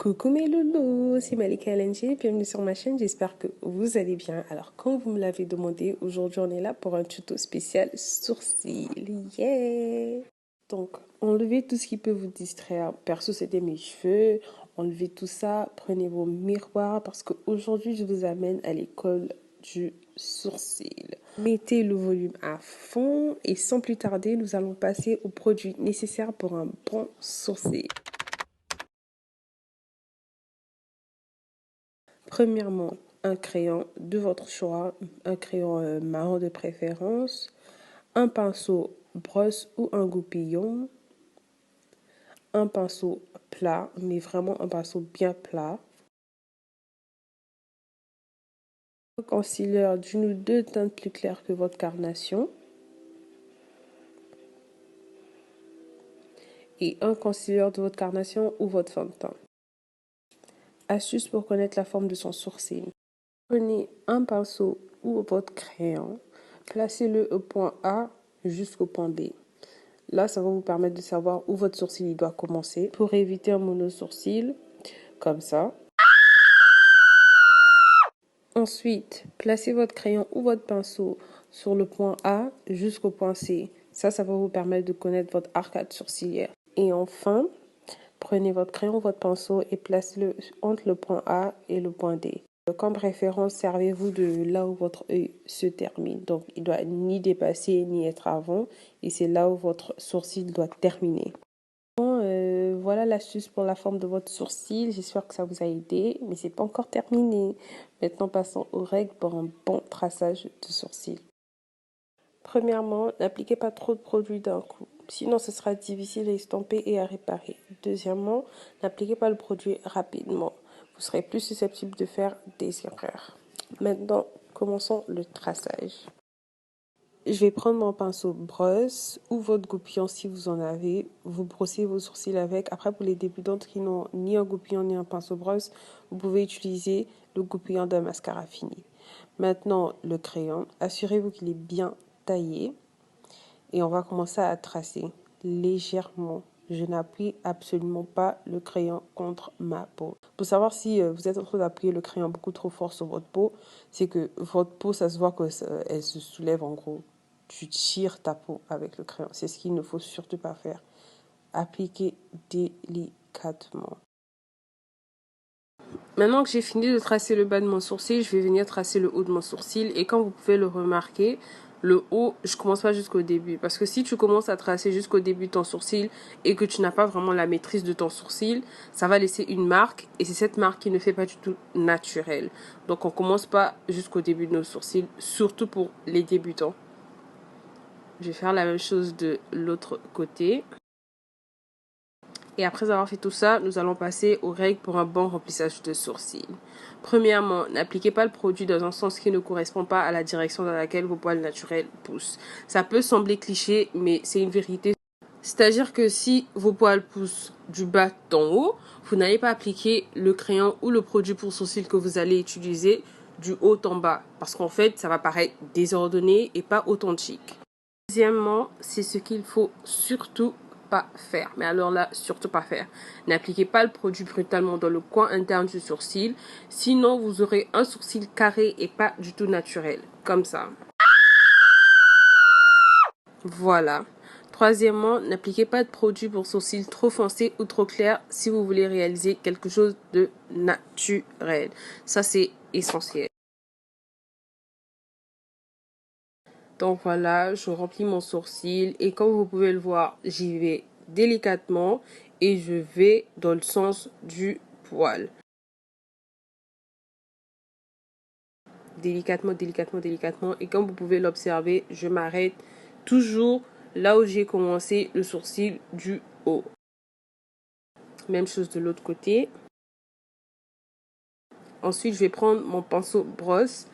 Coucou mes loulous, c'est Malika LNG, bienvenue sur ma chaîne, j'espère que vous allez bien. Alors comme vous me l'avez demandé, aujourd'hui on est là pour un tuto spécial sourcils, yeah! Donc enlevez tout ce qui peut vous distraire, perso c'était mes cheveux, enlevez tout ça, prenez vos miroirs parce qu'aujourd'hui je vous amène à l'école du sourcil. Mettez le volume à fond et sans plus tarder, nous allons passer aux produits nécessaires pour un bon sourcil. Premièrement, un crayon de votre choix, un crayon marron de préférence, un pinceau brosse ou un goupillon, un pinceau plat, mais vraiment un pinceau bien plat, un concealer d'une ou deux teintes plus claires que votre carnation et un concealer de votre carnation ou votre fond de teint. Astuce pour connaître la forme de son sourcil. Prenez un pinceau ou votre crayon, placez-le au point A jusqu'au point B. Là, ça va vous permettre de savoir où votre sourcil doit commencer pour éviter un mono-sourcil, comme ça. Ensuite, placez votre crayon ou votre pinceau sur le point A jusqu'au point C. Ça va vous permettre de connaître votre arcade sourcilière. Et enfin, prenez votre crayon ou votre pinceau et placez-le entre le point A et le point D. Comme référence, servez-vous de là où votre œil se termine. Donc, il ne doit ni dépasser ni être avant. Et c'est là où votre sourcil doit terminer. Voilà l'astuce pour la forme de votre sourcil. J'espère que ça vous a aidé, mais c'est pas encore terminé. Maintenant, passons aux règles pour un bon traçage de sourcil. Premièrement, n'appliquez pas trop de produits d'un coup. Sinon, ce sera difficile à estomper et à réparer. Deuxièmement, n'appliquez pas le produit rapidement. Vous serez plus susceptible de faire des erreurs. Maintenant, commençons le traçage. Je vais prendre mon pinceau brosse ou votre goupillon si vous en avez. Vous brossez vos sourcils avec. Après, pour les débutantes qui n'ont ni un goupillon ni un pinceau brosse, vous pouvez utiliser le goupillon d'un mascara fini. Maintenant, le crayon. Assurez-vous qu'il est bien taillé. Et on va commencer à tracer légèrement. Je n'appuie absolument pas le crayon contre ma peau. Pour savoir si vous êtes en train d'appuyer le crayon beaucoup trop fort sur votre peau, c'est que votre peau, ça se voit qu'elle se soulève en gros. Tu tires ta peau avec le crayon. C'est ce qu'il ne faut surtout pas faire. Appliquez délicatement. Maintenant que j'ai fini de tracer le bas de mon sourcil, je vais venir tracer le haut de mon sourcil. Et comme vous pouvez le remarquer, le haut, je commence pas jusqu'au début. Parce que si tu commences à tracer jusqu'au début de ton sourcil et que tu n'as pas vraiment la maîtrise de ton sourcil, ça va laisser une marque. Et c'est cette marque qui ne fait pas du tout naturelle. Donc on commence pas jusqu'au début de nos sourcils, surtout pour les débutants. Je vais faire la même chose de l'autre côté. Et après avoir fait tout ça, nous allons passer aux règles pour un bon remplissage de sourcils. Premièrement, n'appliquez pas le produit dans un sens qui ne correspond pas à la direction dans laquelle vos poils naturels poussent. Ça peut sembler cliché, mais c'est une vérité. C'est-à-dire que si vos poils poussent du bas en haut, vous n'allez pas appliquer le crayon ou le produit pour sourcils que vous allez utiliser du haut en bas. Parce qu'en fait, ça va paraître désordonné et pas authentique. Deuxièmement, c'est ce qu'il faut surtout pas faire. Mais alors là, surtout pas faire. N'appliquez pas le produit brutalement dans le coin interne du sourcil. Sinon, vous aurez un sourcil carré et pas du tout naturel. Comme ça. Voilà. Troisièmement, n'appliquez pas de produit pour sourcils trop foncés ou trop clairs si vous voulez réaliser quelque chose de naturel. Ça, c'est essentiel. Donc voilà, je remplis mon sourcil et comme vous pouvez le voir, j'y vais délicatement et je vais dans le sens du poil. Délicatement, délicatement, délicatement. Et comme vous pouvez l'observer, je m'arrête toujours là où j'ai commencé le sourcil du haut. Même chose de l'autre côté. Ensuite, je vais prendre mon pinceau brosse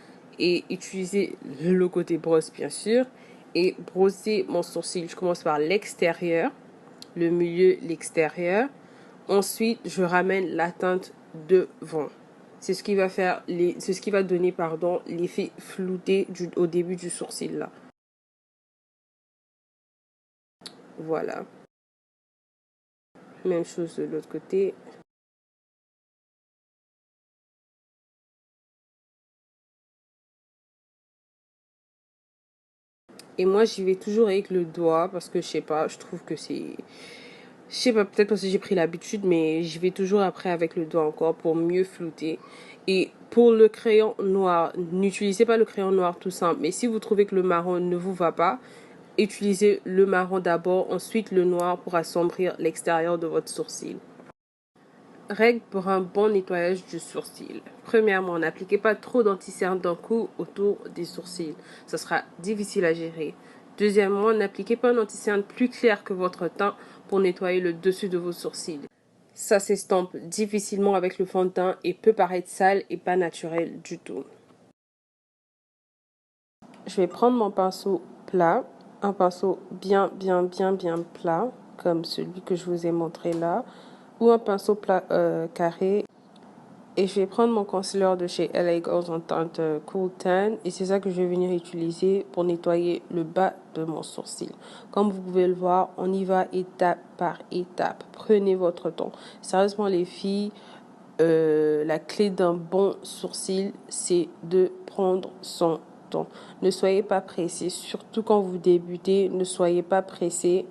et utiliser le côté brosse bien sûr et brosser mon sourcil. Je commence par l'extérieur, le milieu, l'extérieur. Ensuite, je ramène la teinte devant. C'est ce qui va faire c'est ce qui va donner l'effet flouté au début du sourcil là. Voilà. Même chose de l'autre côté. Et moi, j'y vais toujours avec le doigt parce que je sais pas, je trouve que c'est... Je sais pas, peut-être parce que j'ai pris l'habitude, mais j'y vais toujours après avec le doigt encore pour mieux flouter. Et pour le crayon noir, n'utilisez pas le crayon noir tout simple. Mais si vous trouvez que le marron ne vous va pas, utilisez le marron d'abord, ensuite le noir pour assombrir l'extérieur de votre sourcil. Règle pour un bon nettoyage du sourcil. Premièrement, n'appliquez pas trop d'anti-cerne d'un coup autour des sourcils. Ce sera difficile à gérer. Deuxièmement, n'appliquez pas un anti-cerne plus clair que votre teint pour nettoyer le dessus de vos sourcils. Ça s'estompe difficilement avec le fond de teint et peut paraître sale et pas naturel du tout. Je vais prendre mon pinceau plat, un pinceau bien plat, comme celui que je vous ai montré là, ou un pinceau plat carré. Et je vais prendre mon concealer de chez LA Girls en teinte Cool Tan. Et c'est ça que je vais venir utiliser pour nettoyer le bas de mon sourcil. Comme vous pouvez le voir, on y va étape par étape. Prenez votre temps. Sérieusement les filles, la clé d'un bon sourcil, c'est de prendre son temps. Ne soyez pas pressés, surtout quand vous débutez, ne soyez pas pressés.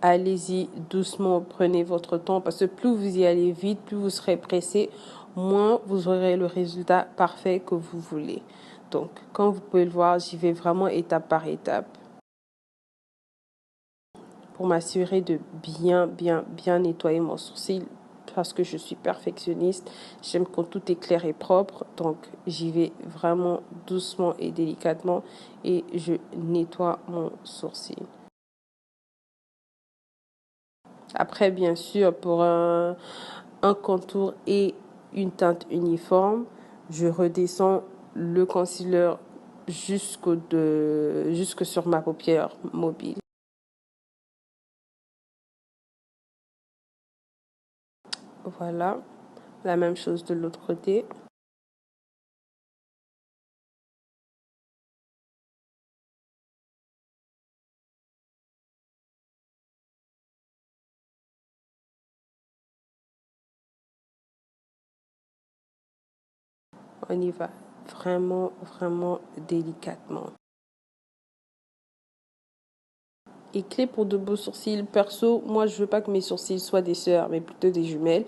Allez-y doucement, prenez votre temps parce que plus vous y allez vite, plus vous serez pressé, moins vous aurez le résultat parfait que vous voulez. Donc, comme vous pouvez le voir, j'y vais vraiment étape par étape pour m'assurer de bien nettoyer mon sourcil parce que je suis perfectionniste. J'aime quand tout est clair et propre, donc j'y vais vraiment doucement et délicatement et je nettoie mon sourcil. Après, bien sûr, pour un contour et une teinte uniforme, je redescends le concealer jusque sur ma paupière mobile. Voilà, la même chose de l'autre côté. On y va vraiment délicatement. Et clé pour de beaux sourcils. Perso, moi, je veux pas que mes sourcils soient des sœurs, mais plutôt des jumelles.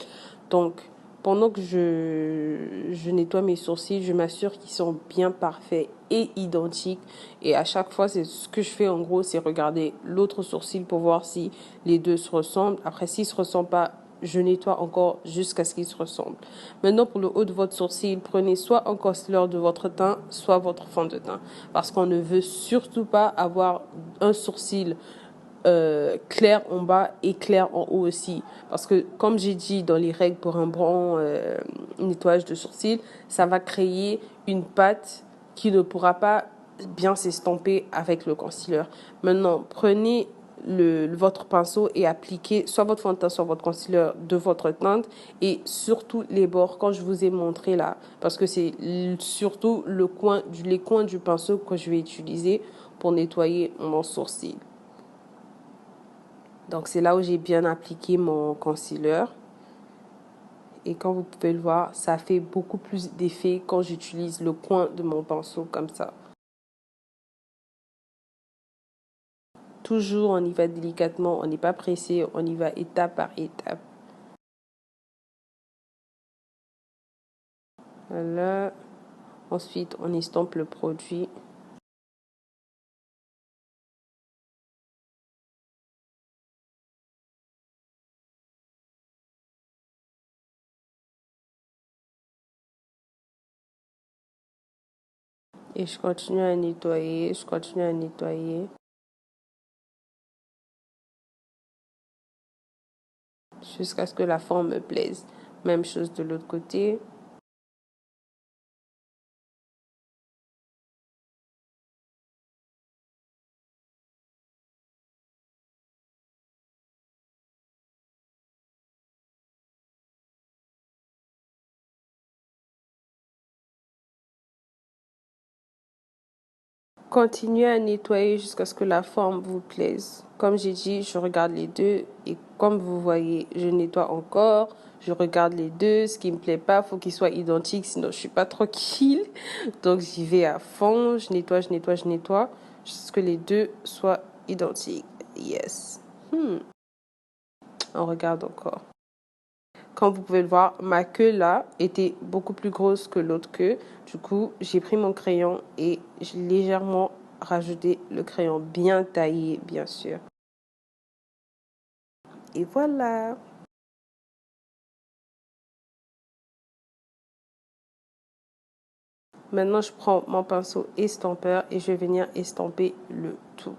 Donc, pendant que je nettoie mes sourcils, je m'assure qu'ils sont bien parfaits et identiques. Et à chaque fois, c'est ce que je fais en gros, c'est regarder l'autre sourcil pour voir si les deux se ressemblent. Après, s'ils se ressemblent pas, je nettoie encore jusqu'à ce qu'ils se ressemblent. Maintenant, pour le haut de votre sourcil, prenez soit un concealer de votre teint, soit votre fond de teint. Parce qu'on ne veut surtout pas avoir un sourcil clair en bas et clair en haut aussi. Parce que, comme j'ai dit dans les règles pour un bon nettoyage de sourcils, ça va créer une pâte qui ne pourra pas bien s'estomper avec le concealer. Maintenant, prenez votre pinceau et appliquez soit votre fond de teint, soit votre concealer de votre teinte et surtout les bords, quand je vous ai montré là, parce que c'est surtout les coins du pinceau que je vais utiliser pour nettoyer mon sourcil. Donc, c'est là où j'ai bien appliqué mon concealer. Et comme vous pouvez le voir, ça fait beaucoup plus d'effet quand j'utilise le coin de mon pinceau comme ça. Toujours, on y va délicatement, on n'est pas pressé, on y va étape par étape. Voilà. Ensuite, on estompe le produit. Et je continue à nettoyer, jusqu'à ce que la forme me plaise. Même chose de l'autre côté. Continuez à nettoyer jusqu'à ce que la forme vous plaise. Comme j'ai dit, je regarde les deux et comme vous voyez, je nettoie encore. Je regarde les deux. Ce qui me plaît pas, faut qu'ils soient identiques, sinon je suis pas tranquille. Donc j'y vais à fond. Je nettoie. jusqu'à ce que les deux soient identiques. Yes. On regarde encore. Comme vous pouvez le voir, ma queue là était beaucoup plus grosse que l'autre queue. Du coup, j'ai pris mon crayon et j'ai légèrement rajouté le crayon bien taillé, bien sûr. Et voilà. Maintenant, je prends mon pinceau estampeur et je vais venir estamper le tout.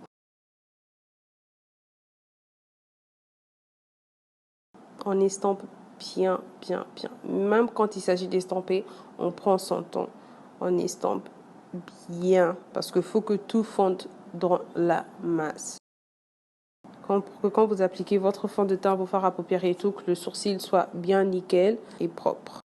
On estampe bien, bien, bien. Même quand il s'agit d'estamper, on prend son temps. On estampe bien parce qu'il faut que tout fonde dans la masse. Quand vous appliquez votre fond de teint, vos fards à paupières et tout, que le sourcil soit bien nickel et propre.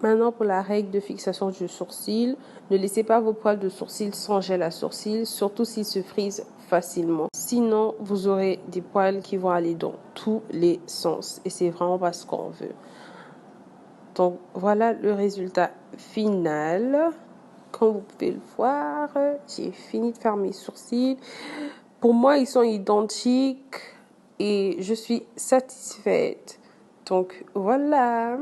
Maintenant, pour la règle de fixation du sourcil, ne laissez pas vos poils de sourcil sans gel à sourcil, surtout s'ils se frisent facilement. Sinon, vous aurez des poils qui vont aller dans tous les sens et c'est vraiment pas ce qu'on veut. Donc, voilà le résultat final. Comme vous pouvez le voir, j'ai fini de faire mes sourcils. Pour moi, ils sont identiques et je suis satisfaite. Donc, voilà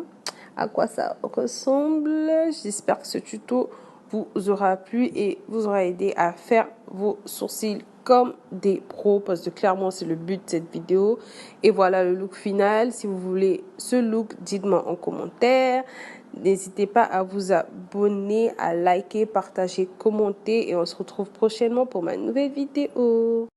à quoi ça ressemble. J'espère que ce tuto vous aura plu et vous aura aidé à faire vos sourcils comme des pros parce que clairement c'est le but de cette vidéo. Et voilà le look final. Si vous voulez ce look, dites-moi en commentaire. N'hésitez pas à vous abonner, à liker, partager, commenter et on se retrouve prochainement pour ma nouvelle vidéo.